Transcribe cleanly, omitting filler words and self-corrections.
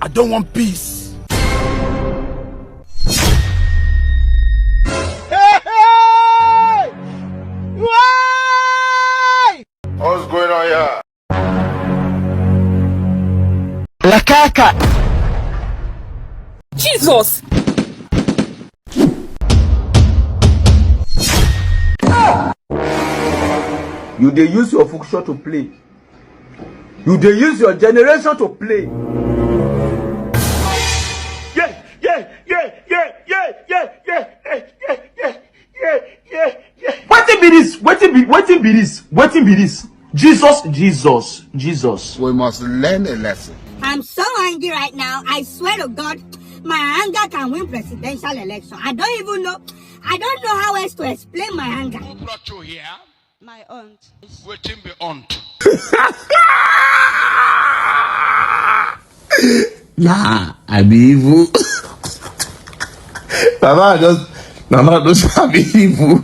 I don't want peace. Hey! Why? What's going on here? La caca. Jesus! You dey use your function to play. You dey use your generation to play. Yeah. Wetin be this? Jesus. We must learn a lesson. I'm so angry right now. I swear to God, my anger can win presidential election. I don't know how else to explain my anger. Who brought you here? My aunt. Waiting be aunt. Nah, I be evil. Mama just be evil.